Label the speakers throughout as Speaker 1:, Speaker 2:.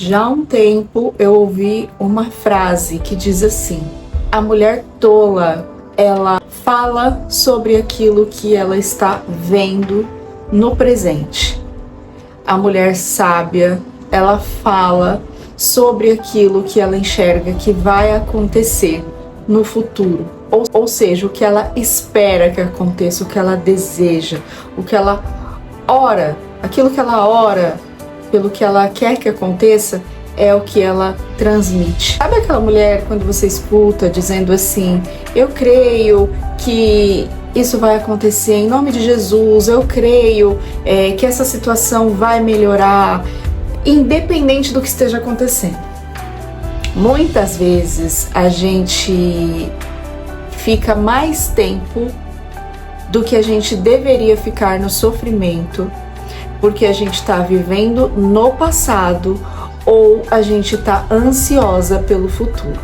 Speaker 1: Já há um tempo eu ouvi uma frase que diz assim: a mulher tola, ela fala sobre aquilo que ela está vendo no presente. A mulher sábia, ela fala sobre aquilo que ela enxerga que vai acontecer no futuro. Ou seja, o que ela espera que aconteça, o que ela deseja, o que ela ora, aquilo que ela ora, pelo que ela quer que aconteça, é o que ela transmite. Sabe aquela mulher, quando você escuta dizendo assim: eu creio que isso vai acontecer em nome de Jesus, eu creio que essa situação vai melhorar, independente do que esteja acontecendo. Muitas vezes a gente fica mais tempo do que a gente deveria ficar no sofrimento, porque a gente está vivendo no passado ou a gente está ansiosa pelo futuro.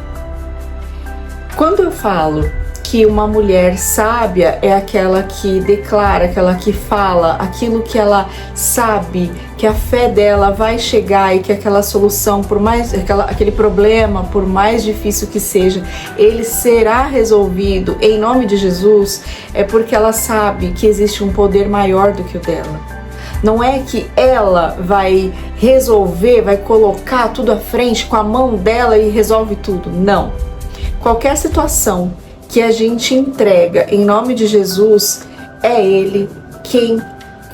Speaker 1: Quando eu falo que uma mulher sábia é aquela que declara, aquela que fala aquilo que ela sabe, que a fé dela vai chegar e que aquela solução, aquele problema, por mais difícil que seja, ele será resolvido em nome de Jesus, é porque ela sabe que existe um poder maior do que o dela. Não é que ela vai resolver, vai colocar tudo à frente com a mão dela e resolve tudo. Não. Qualquer situação que a gente entrega em nome de Jesus, é Ele quem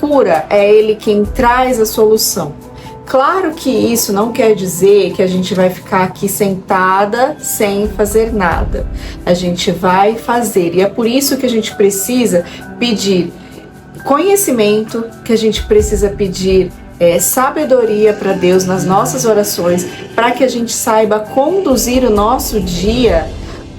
Speaker 1: cura, é Ele quem traz a solução. Claro que isso não quer dizer que a gente vai ficar aqui sentada sem fazer nada. A gente vai fazer, e é por isso que a gente precisa pedir conhecimento, que a gente precisa pedir sabedoria para Deus nas nossas orações, para que a gente saiba conduzir o nosso dia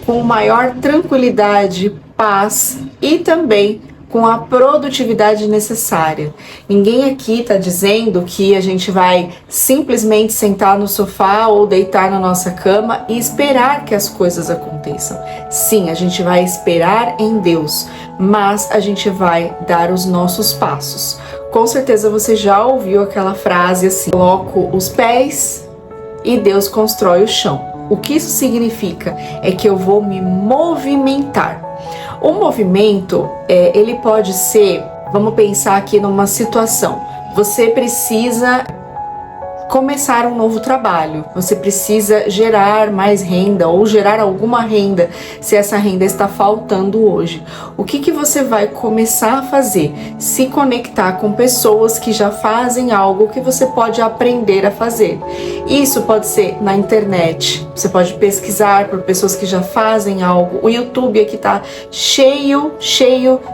Speaker 1: com maior tranquilidade, paz e também com a produtividade necessária. Ninguém aqui está dizendo que a gente vai simplesmente sentar no sofá ou deitar na nossa cama e esperar que as coisas aconteçam. Sim, a gente vai esperar em Deus, mas a gente vai dar os nossos passos. Com certeza você já ouviu aquela frase assim: coloco os pés e Deus constrói o chão. O que isso significa? É que eu vou me movimentar. O movimento, ele pode ser, vamos pensar aqui numa situação. Você precisa começar um novo trabalho, você precisa gerar mais renda ou gerar alguma renda, se essa renda está faltando hoje. O que você vai começar a fazer? Se conectar com pessoas que já fazem algo que você pode aprender a fazer. Isso pode ser na internet, você pode pesquisar por pessoas que já fazem algo. O YouTube aqui está cheio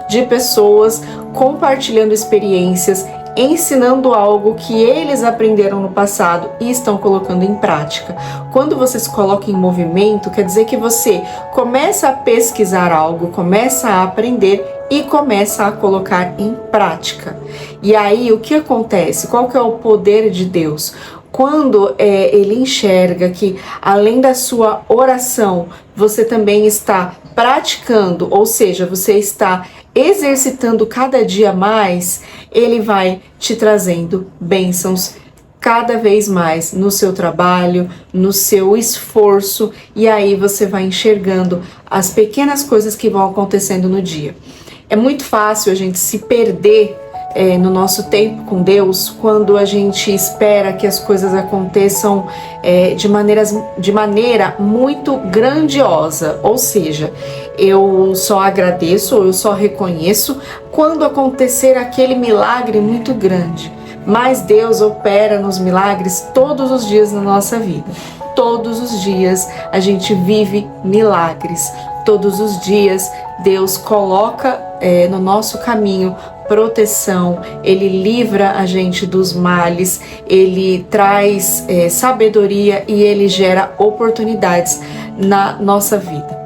Speaker 1: de pessoas compartilhando experiências, ensinando algo que eles aprenderam no passado e estão colocando em prática. Quando você se coloca em movimento, quer dizer que você começa a pesquisar algo, começa a aprender e começa a colocar em prática. E aí, o que acontece? Qual que é o poder de Deus? Quando ele enxerga que, além da sua oração, você também está praticando, ou seja, você está exercitando cada dia mais, ele vai te trazendo bênçãos cada vez mais no seu trabalho, no seu esforço, e aí você vai enxergando as pequenas coisas que vão acontecendo no dia. É muito fácil a gente se perder no nosso tempo com Deus quando a gente espera que as coisas aconteçam de maneira muito grandiosa, ou seja, eu só agradeço ou eu só reconheço quando acontecer aquele milagre muito grande. Mas Deus opera nos milagres todos os dias na nossa vida. Todos os dias a gente vive milagres. Todos os dias Deus coloca no nosso caminho proteção, Ele livra a gente dos males, Ele traz sabedoria e Ele gera oportunidades na nossa vida.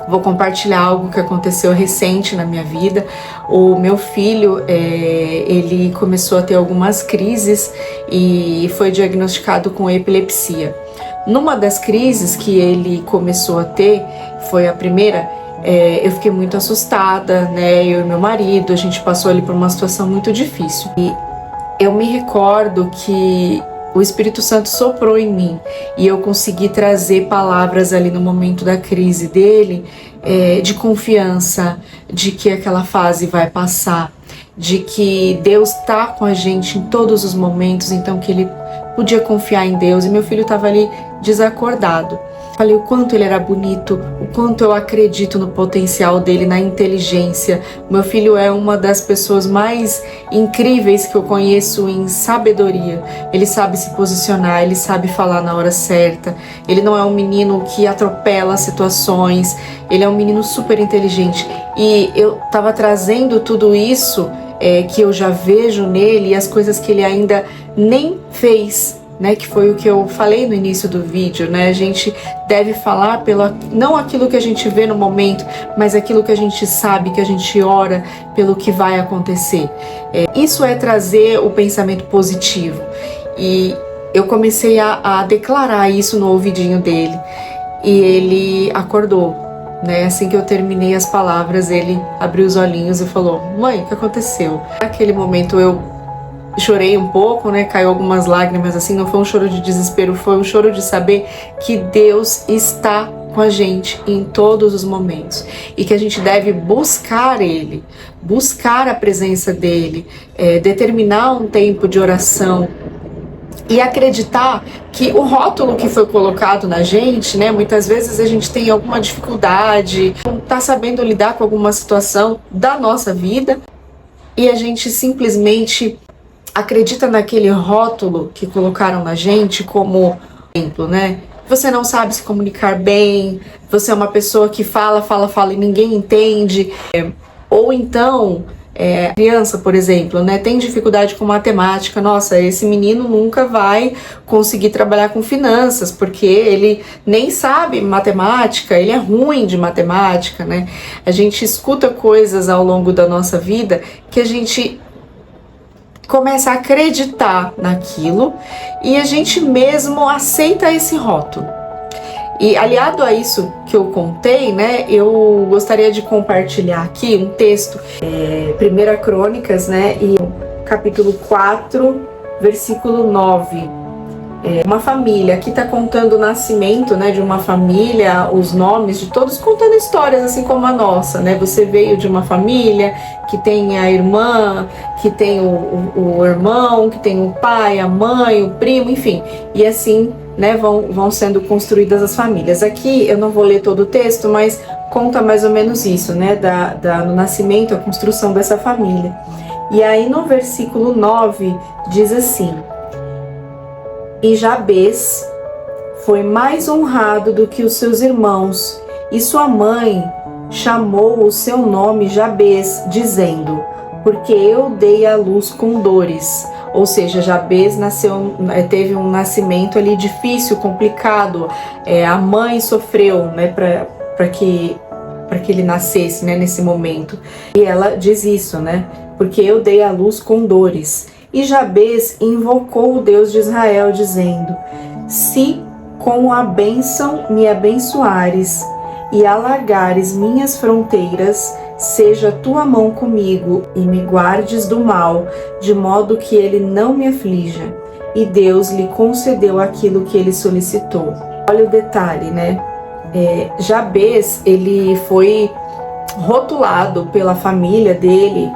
Speaker 1: Vou compartilhar algo que aconteceu recente na minha vida. O meu filho, ele começou a ter algumas crises e foi diagnosticado com epilepsia. Numa das crises que ele começou a ter, foi a primeira, eu fiquei muito assustada, né? Eu e meu marido, a gente passou ali por uma situação muito difícil. E eu me recordo que o Espírito Santo soprou em mim e eu consegui trazer palavras ali no momento da crise dele, de confiança, de que aquela fase vai passar, de que Deus está com a gente em todos os momentos, então que ele podia confiar em Deus. E meu filho estava ali desacordado. Falei o quanto ele era bonito, o quanto eu acredito no potencial dele, na inteligência. Meu filho é uma das pessoas mais incríveis que eu conheço em sabedoria. Ele sabe se posicionar, ele sabe falar na hora certa. Ele não é um menino que atropela situações, ele é um menino super inteligente. E eu estava trazendo tudo isso que eu já vejo nele e as coisas que ele ainda nem fez, né, que foi o que eu falei no início do vídeo, né? A gente deve falar não aquilo que a gente vê no momento, mas aquilo que a gente sabe, que a gente ora pelo que vai acontecer. Isso é trazer o pensamento positivo. E eu comecei a declarar isso no ouvidinho dele e ele acordou, né? Assim que eu terminei as palavras, ele abriu os olhinhos e falou: "Mãe, o que aconteceu?" Naquele momento eu chorei um pouco, né? Caiu algumas lágrimas, assim, não foi um choro de desespero, foi um choro de saber que Deus está com a gente em todos os momentos e que a gente deve buscar Ele, buscar a presença dEle, determinar um tempo de oração e acreditar que o rótulo que foi colocado na gente, né? Muitas vezes a gente tem alguma dificuldade, não está sabendo lidar com alguma situação da nossa vida e a gente simplesmente acredita naquele rótulo que colocaram na gente como exemplo, né? Você não sabe se comunicar bem, você é uma pessoa que fala e ninguém entende. Ou então, criança, por exemplo, né, tem dificuldade com matemática. Nossa, esse menino nunca vai conseguir trabalhar com finanças, porque ele nem sabe matemática, ele é ruim de matemática, né? A gente escuta coisas ao longo da nossa vida que a gente começa a acreditar naquilo e a gente mesmo aceita esse rótulo. E aliado a isso que eu contei, né, eu gostaria de compartilhar aqui um texto, 1 Crônicas, né, e capítulo 4, versículo 9. Uma família, aqui está contando o nascimento, né, de uma família, os nomes de todos, contando histórias assim como a nossa, né? Você veio de uma família que tem a irmã, que tem o irmão, que tem o pai, a mãe, o primo, enfim, e assim, né, vão sendo construídas as famílias. Aqui eu não vou ler todo o texto, mas conta mais ou menos isso, né, no nascimento, a construção dessa família. E aí no versículo 9 diz assim: "E Jabez foi mais honrado do que os seus irmãos, e sua mãe chamou o seu nome Jabez, dizendo: porque eu dei à luz com dores." Ou seja, Jabez teve um nascimento ali difícil, complicado. A mãe sofreu, né, para que ele nascesse, né, nesse momento. E ela diz isso, né? Porque eu dei à luz com dores. E Jabez invocou o Deus de Israel, dizendo: se com a bênção me abençoares e alargares minhas fronteiras, seja tua mão comigo e me guardes do mal, de modo que ele não me aflija. E Deus lhe concedeu aquilo que ele solicitou. Olha o detalhe, né? Jabez, ele foi rotulado pela família dele,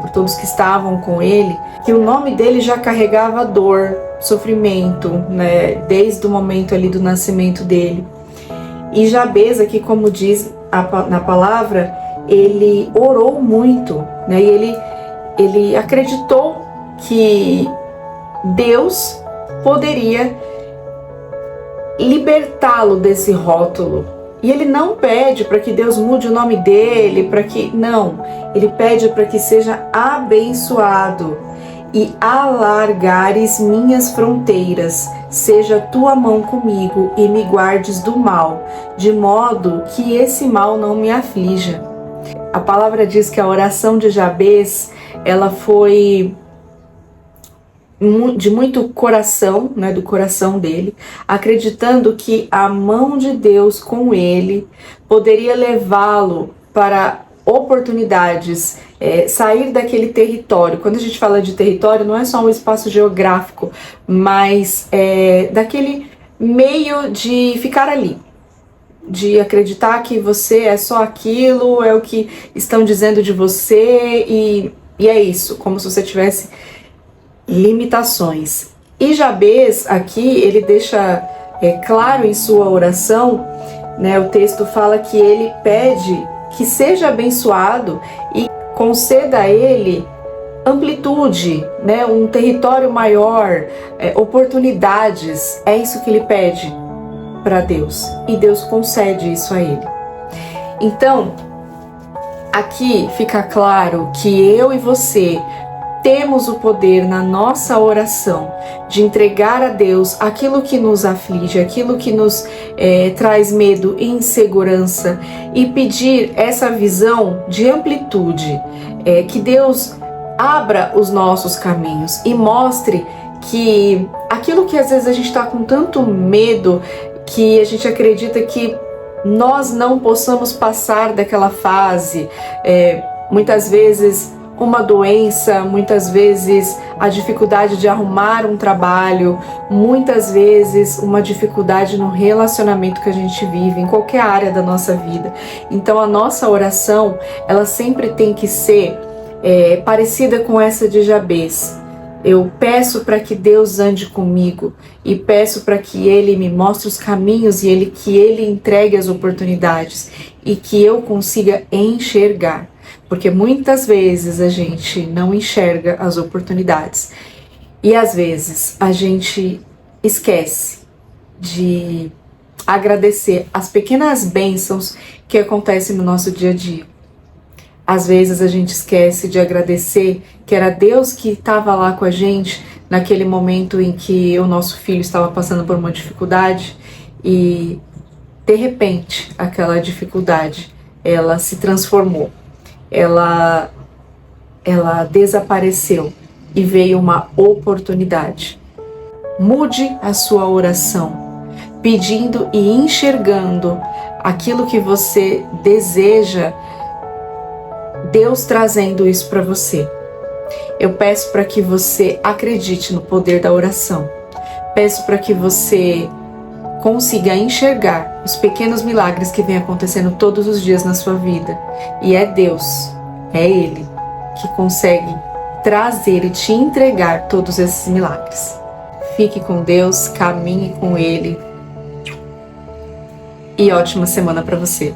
Speaker 1: por todos que estavam com ele, que o nome dele já carregava dor, sofrimento, né, desde o momento ali do nascimento dele. E Jabez, aqui como diz na palavra, ele orou muito, né, e ele acreditou que Deus poderia libertá-lo desse rótulo. E ele não pede para que Deus mude o nome dele, não, ele pede para que seja abençoado e alargares minhas fronteiras, seja tua mão comigo e me guardes do mal, de modo que esse mal não me aflija. A palavra diz que a oração de Jabez, ela foi de muito coração, né, do coração dele, acreditando que a mão de Deus com ele poderia levá-lo para oportunidades, sair daquele território. Quando a gente fala de território, não é só um espaço geográfico, mas daquele meio de ficar ali, de acreditar que você é só aquilo, é o que estão dizendo de você, e é isso, como se você tivesse limitações. E Jabez aqui, ele deixa claro em sua oração, né, o texto fala que ele pede que seja abençoado e conceda a ele amplitude, né, um território maior, oportunidades. É isso que ele pede para Deus, e Deus concede isso a ele. Então, aqui fica claro que eu e você temos o poder na nossa oração de entregar a Deus aquilo que nos aflige, aquilo que nos traz medo e insegurança, e pedir essa visão de amplitude, que Deus abra os nossos caminhos e mostre que aquilo que às vezes a gente está com tanto medo, que a gente acredita que nós não possamos passar daquela fase, muitas vezes uma doença, muitas vezes a dificuldade de arrumar um trabalho, muitas vezes uma dificuldade no relacionamento que a gente vive, em qualquer área da nossa vida. Então a nossa oração, ela sempre tem que ser parecida com essa de Jabez. Eu peço para que Deus ande comigo e peço para que Ele me mostre os caminhos e que Ele entregue as oportunidades e que eu consiga enxergar. Porque muitas vezes a gente não enxerga as oportunidades e às vezes a gente esquece de agradecer as pequenas bênçãos que acontecem no nosso dia a dia. Às vezes a gente esquece de agradecer que era Deus que estava lá com a gente naquele momento em que o nosso filho estava passando por uma dificuldade e, de repente, aquela dificuldade, ela se transformou, ela desapareceu e veio uma oportunidade. Mude a sua oração, pedindo e enxergando aquilo que você deseja, Deus trazendo isso para você. Eu peço para que você acredite no poder da oração. Peço para que você consiga enxergar os pequenos milagres que vêm acontecendo todos os dias na sua vida. E é Deus, é Ele, que consegue trazer e te entregar todos esses milagres. Fique com Deus, caminhe com Ele. E ótima semana para você.